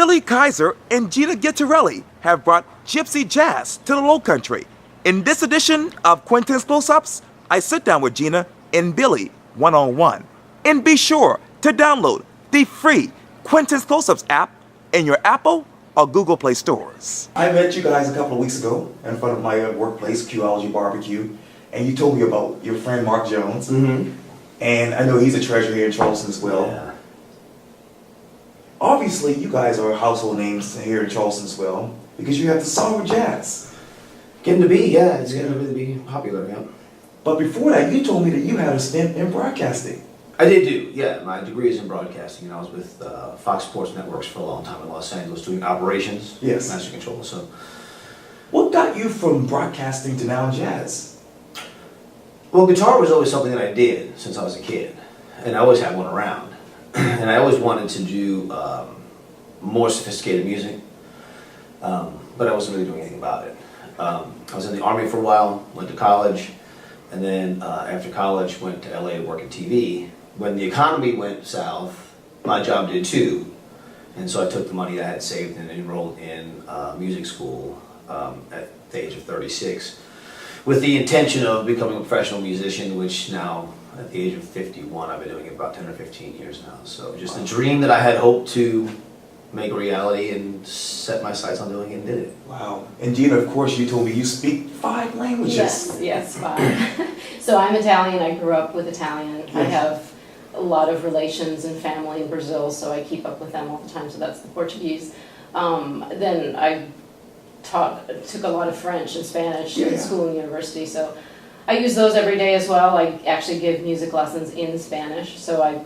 Billy Kaiser and Gina Guidarelli have brought gypsy jazz to the Lowcountry. In this edition of Quintin's Close-Ups, I sit down with Gina and Billy one-on-one. And be sure to download the free Quintin's Close-Ups app in your Apple or Google Play stores. I met you guys a couple of weeks ago in front of my workplace, Qology Barbecue, and you told me about your friend Mark Jones. Mm-hmm. And I know he's a treasure here in Charleston as well. Yeah. Obviously, you guys are household names here in Charleston as well, because you have the Sour Jazz. Getting to be, yeah, it's getting to really be popular, yeah. But before that, you told me that you had a stint in broadcasting. I did do, yeah. My degree is in broadcasting, and I was with Fox Sports Networks for a long time in Los Angeles doing operations, Yes. master control. So, What got you from broadcasting to now jazz? well, guitar was always something that I did since I was a kid, and I always had one around. And I always wanted to do more sophisticated music, but I wasn't really doing anything about it. I was in the Army for a while, went to college, and then after college went to LA to work in TV. When the economy went south, my job did too, and so I took the money that I had saved and enrolled in music school at the age of 36, with the intention of becoming a professional musician, which now, at the age of 51, I've been doing it about 10 or 15 years now. So just a dream that I had hoped to make a reality and set my sights on doing it and did it. Wow. And Gina, of course, you told me you speak 5 languages. Yes, 5. So I'm Italian. I grew up with Italian. I have a lot of relations and family in Brazil, so I keep up with them all the time. So that's the Portuguese. Then I took a lot of French and Spanish in school and university. So I use those every day as well. I actually give music lessons in Spanish, so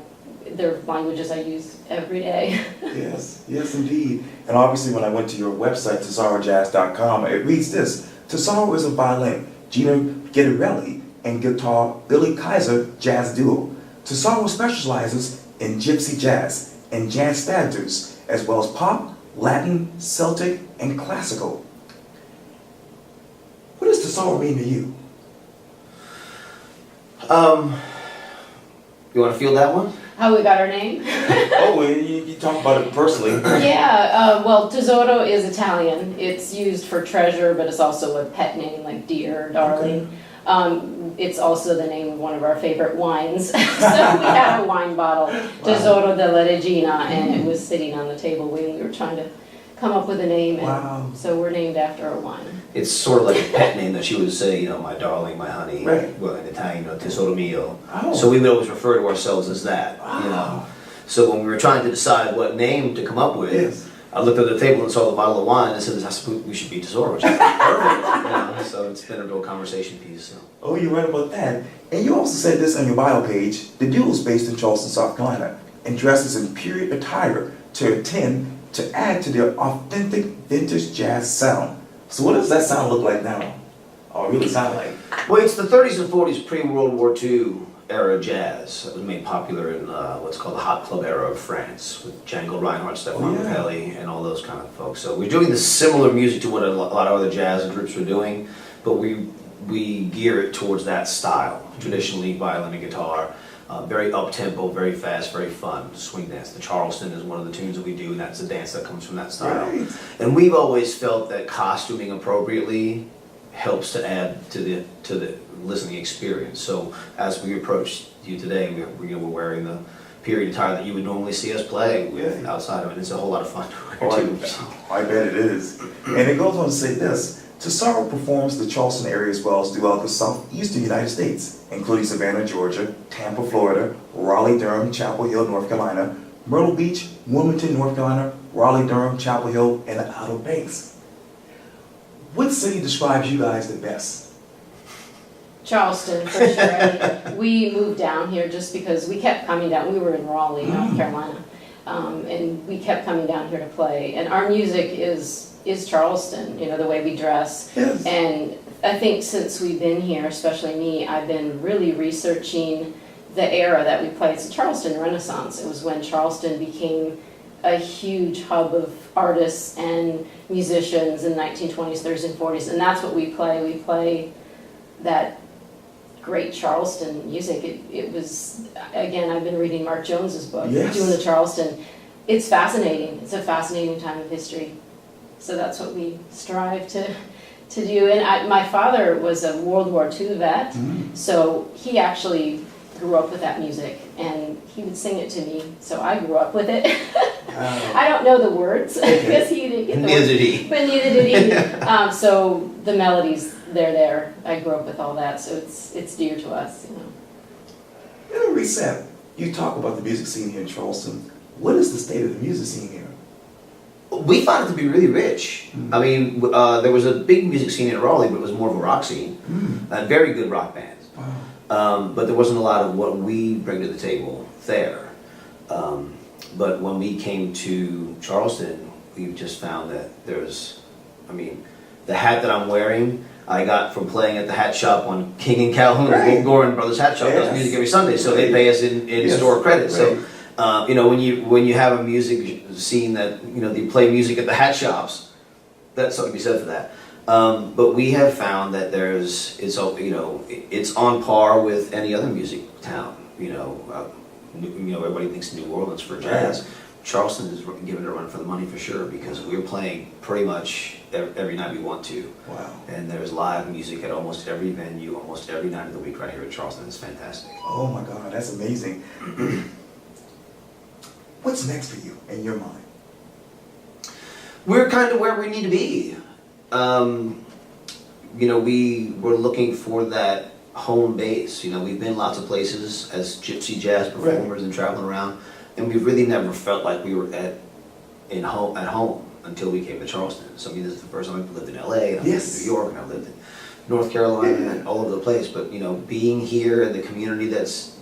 they're languages I use every day. Yes, indeed. And obviously when I went to your website, tesarojazz.com, it reads this: Tesaro is a violin, Gina Guidarelli, and guitar Billy Kaiser jazz duo. Tesaro specializes in gypsy jazz and jazz standards, as well as pop, Latin, Celtic, and classical. What does Tesaro mean to you? You want to feel that one? How we got our name? Oh, well, you talk about it personally. Yeah, well, tesoro is Italian. It's used for treasure, but it's also a pet name like dear, darling. Okay. It's also the name of one of our favorite wines. So we had a wine bottle, Tesoro della Regina, and it was sitting on the table when we were trying to come up with a name. And so we're named after a wine. It's sort of like a pet name that she would say, my darling, my honey. Right. Well, in Italian, tesoro mio. Oh. So we would always refer to ourselves as that, So when we were trying to decide what name to come up with, I looked at the table and saw the bottle of wine and said, we should be Tesoro. Which is perfect. So it's been a real conversation piece. So. Oh, you're right about that. And you also said this on your bio page: the duo is based in Charleston, South Carolina, and dresses in period attire to add to their authentic vintage jazz sound. So what does that sound look like now? Or really sound like? Well, it's the 30s and 40s pre-World War II era jazz that was made popular in what's called the hot club era of France, with Django Reinhardt, Stefan Grappelli, and all those kind of folks. So we're doing the similar music to what a lot of other jazz groups were doing, but we gear it towards that style. Traditionally, violin and guitar. Very up-tempo, very fast, very fun. Swing dance. The Charleston is one of the tunes that we do, and that's a dance that comes from that style. Right. And we've always felt that costuming appropriately helps to add to the listening experience. So as we approach you today, we're wearing the period attire that you would normally see us play with outside of it. It's a whole lot of fun to wear too. I bet it is. And it goes on to say this: Tesaro performs the Charleston area as well as throughout the southeastern United States, including Savannah, Georgia, Tampa, Florida, Raleigh, Durham, Chapel Hill, North Carolina, Myrtle Beach, Wilmington, North Carolina, Raleigh, Durham, Chapel Hill, and the Outer Banks. What city describes you guys the best? Charleston, for sure. I mean, we moved down here just because we kept coming down. We were in Raleigh, North Carolina, and we kept coming down here to play. And our music is Charleston, the way we dress. Yes. And I think since we've been here, especially me, I've been really researching the era that we played. It's the Charleston Renaissance. It was when Charleston became a huge hub of artists and musicians in the 1920s, 30s, and 40s, and that's what we play. We play that great Charleston music. It was, again, I've been reading Mark Jones's book, Yes. doing the Charleston. it's fascinating. It's a fascinating time of history. So that's what we strive to do. And my father was a World War II vet, so he actually grew up with that music, and he would sing it to me, so I grew up with it. I don't know the words, because he didn't get the words. Neither did he. But neither did he. So the melodies, they're there. I grew up with all that, so it's dear to us, you know. In a reset, you talk about the music scene here in Charleston. What is the state of the music scene here? We found it to be really rich. I mean, there was a big music scene in Raleigh, but it was more of a rock scene, and very good rock bands. Wow. But there wasn't a lot of what we bring to the table there. But when we came to Charleston, we just found that there's, I mean, the hat that I'm wearing, I got from playing at the hat shop on King and Calhoun. Right. Gorin Brothers Hat Shop does music every Sunday, so they pay us in store credit. Right. So, you know, when you have a music scene that, you know, they play music at the hat shops, that's something to be said for that. But we have found that it's on par with any other music town. You know, everybody thinks New Orleans for jazz. Right. Charleston is giving it a run for the money for sure, because we're playing pretty much every night we want to. Wow. And there's live music at almost every venue, almost every night of the week right here in Charleston. It's fantastic. Oh my God, that's amazing. What's next for you in your mind? We're kind of where we need to be. You know, we were looking for that home base. You know, we've been lots of places as gypsy jazz performers and traveling around, and we've really never felt like we were at home until we came to Charleston. So I mean, this is the first time I've lived in LA, and I've lived in New York, and I've lived in North Carolina, and all over the place. But you know, being here and the community that's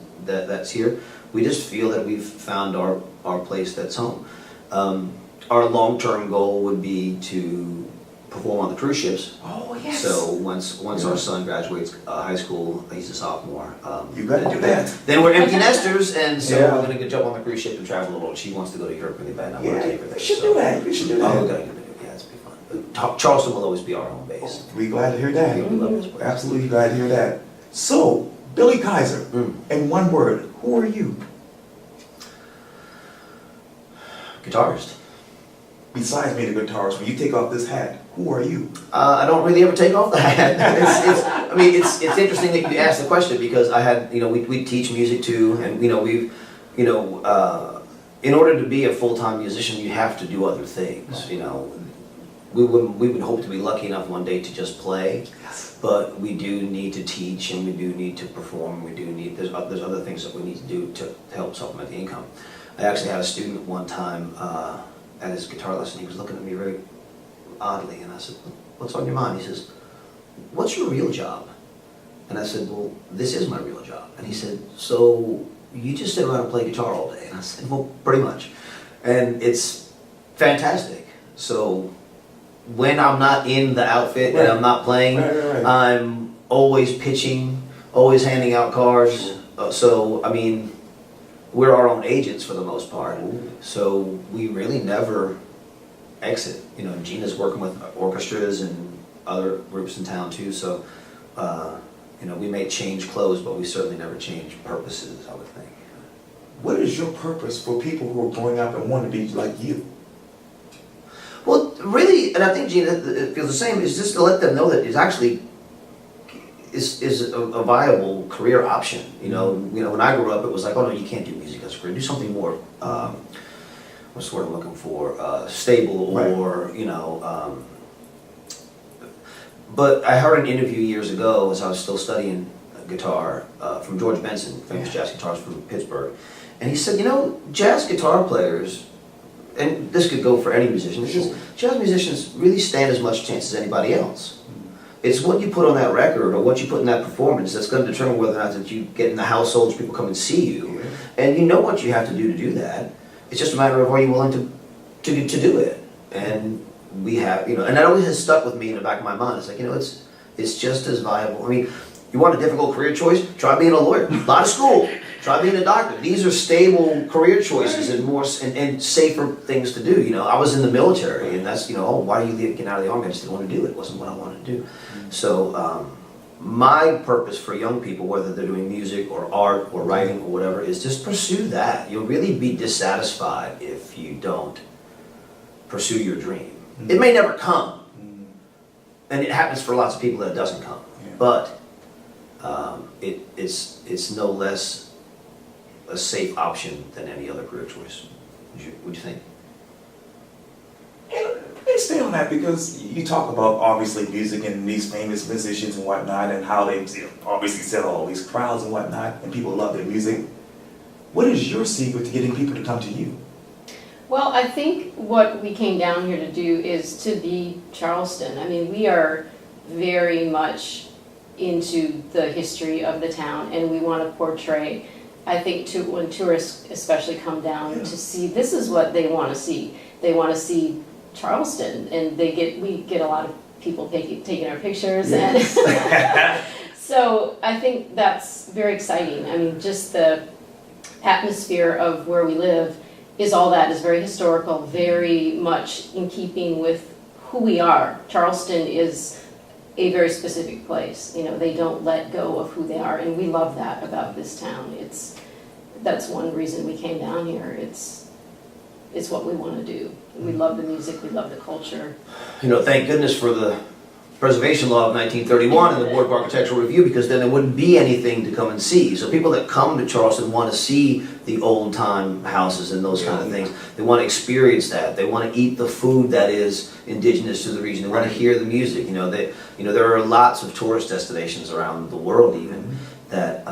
here, we just feel that we've found our place that's home. Our long-term goal would be to perform on the cruise ships. Oh, yes. So once our son graduates high school, he's a sophomore. You gotta do that. Then we're empty nesters, and so Yeah. we're gonna get jump on the cruise ship and travel a little. She wants to go to Europe really bad, and I want to take her there. You should do that. You should do that. Oh, we gotta give it. Yeah, it's be fun. But Charleston will always be our home base. We're glad to hear that. We love this place. Absolutely glad to hear that. So, Billy Kaiser, in one word, who are you? Guitarist. Besides being a guitarist, when you take off this hat, who are you? I don't really ever take off the hat. It's interesting that you asked the question, because I had, you know, we teach music too, and you know, in order to be a full-time musician, you have to do other things. You know, we would hope to be lucky enough one day to just play, but we do need to teach, and we do need to perform. We do need there's other things that we need to do to help supplement the income. I actually had a student one time at his guitar lesson. He was looking at me very oddly, and I said, "What's on your mind?" He says, "What's your real job?" And I said, "Well, this is my real job." And he said, "So you just sit around and play guitar all day?" And I said, "Well, pretty much." And it's fantastic. So when I'm not in the outfit and I'm not playing, I'm always pitching, always handing out cards. So, I mean, we're our own agents for the most part. So we really never exit. You know, Gina's working with orchestras and other groups in town too. So, you know, we may change clothes, but we certainly never change purposes, I would think. What is your purpose for people who are growing up and want to be like you? Well, really, and I think Gina feels the same, is just to let them know that it's actually is a viable career option. You know, when I grew up, it was like, oh no, you can't do music as a career. Do something more, what's the word I'm looking for, stable, or, you know. But I heard an interview years ago as I was still studying guitar from George Benson, famous jazz guitarist from Pittsburgh. And he said, you know, jazz guitar players, and this could go for any musician, jazz musicians really stand as much chance as anybody else. It's what you put on that record or what you put in that performance that's going to determine whether or not that you get in the households, people come and see you. And you know what you have to do that. It's just a matter of are you willing to do it. And we have, you know, and that always has stuck with me in the back of my mind. It's like, you know, it's just as viable. I mean, you want a difficult career choice? Try being a lawyer. A lot of school. Try being a doctor. These are stable career choices and more and safer things to do. You know, I was in the military, and that's, you know, oh, why are you getting out of the army? I just didn't want to do it. It wasn't what I wanted to do. So, my purpose for young people, whether they're doing music or art or writing or whatever, is just pursue that. You'll really be dissatisfied if you don't pursue your dream. It may never come, and it happens for lots of people that it doesn't come. Yeah. But it's no less a safe option than any other career choice. Would you think? They stay on that because you talk about obviously music and these famous musicians and whatnot and how they obviously sell all these crowds and whatnot and people love their music. What is your secret to getting people to come to you? Well, I think what we came down here to do is to be Charleston. I mean, we are very much into the history of the town, and we want to portray, I think, when tourists especially come down to see, this is what they want to see. They want to see Charleston, and we get a lot of people taking our pictures, Yes. and so I think that's very exciting. I mean, just the atmosphere of where we live is all that is very historical, very much in keeping with who we are. Charleston is a very specific place. You know, they don't let go of who they are, and we love that about this town. That's one reason we came down here. It's what we want to do. We love the music, we love the culture. You know, thank goodness for the Preservation Law of 1931 and the Board of Architectural Review, because then there wouldn't be anything to come and see. So people that come to Charleston want to see the old time houses and those kind of things. They want to experience that. They want to eat the food that is indigenous to the region. They want to hear the music. You know, there are lots of tourist destinations around the world even that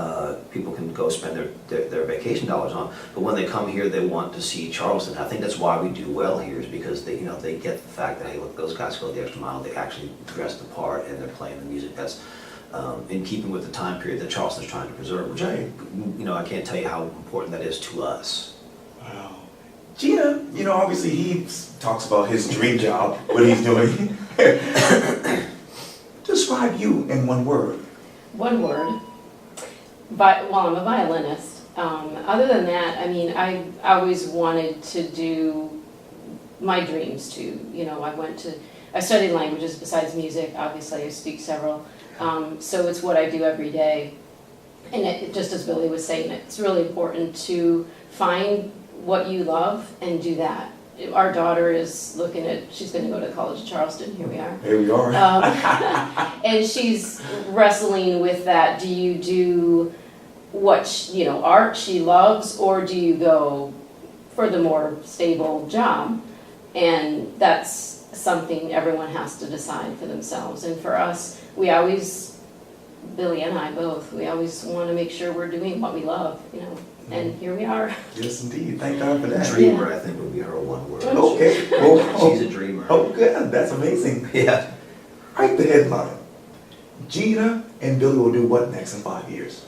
people can go spend their vacation dollars on. But when they come here, they want to see Charleston. I think that's why we do well here, is because they get the fact that, hey, look, those guys go the extra mile. They actually dress the part and they're playing the music that's in keeping with the time period that Charleston's trying to preserve. Which I can't tell you how important that is to us. Wow. Gina, obviously he talks about his dream job, what he's doing. Describe you in one word. One word. I'm a violinist. Other than that, I mean, I always wanted to do my dreams too. I studied languages besides music. Obviously, I speak several. So it's what I do every day. And just as Billy was saying, it's really important to find what you love and do that. Our daughter is she's going to go to College of Charleston. Here we are. Here we are. And she's wrestling with that. Do you do art she loves, or do you go for the more stable job? And that's something everyone has to decide for themselves. And for us, Billy and I both, we always want to make sure we're doing what we love, and here we are. Yes, indeed. Thank God for that. Dreamer, I think, would be her one word. Okay. Well, She's a dreamer. Oh, good. That's amazing. Yeah. Write the headline. Gina and Billy will do what next in 5 years?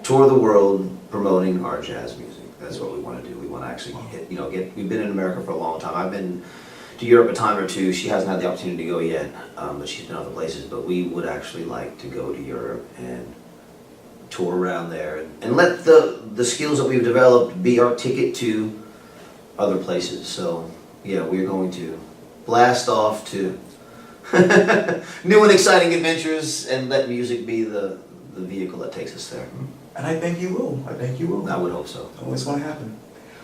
Tour the world promoting our jazz music. That's what we want to do. We want to actually we've been in America for a long time. I've been to Europe a time or two. She hasn't had the opportunity to go yet, but she's been other places. But we would actually like to go to Europe and tour around there and let the skills that we've developed be our ticket to other places. So yeah, we're going to blast off to new and exciting adventures and let music be the vehicle that takes us there. And I think you will. I would hope so. Oh, it's going to happen.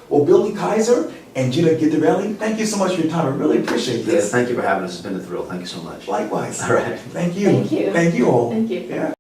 Well, Billy Kaiser and Gina Guidarelli, thank you so much for your time. I really appreciate this. Yes, thank you for having us. It's been a thrill. Thank you so much. Likewise. All right. Thank you. Thank you. Thank you all. Thank you. Yeah.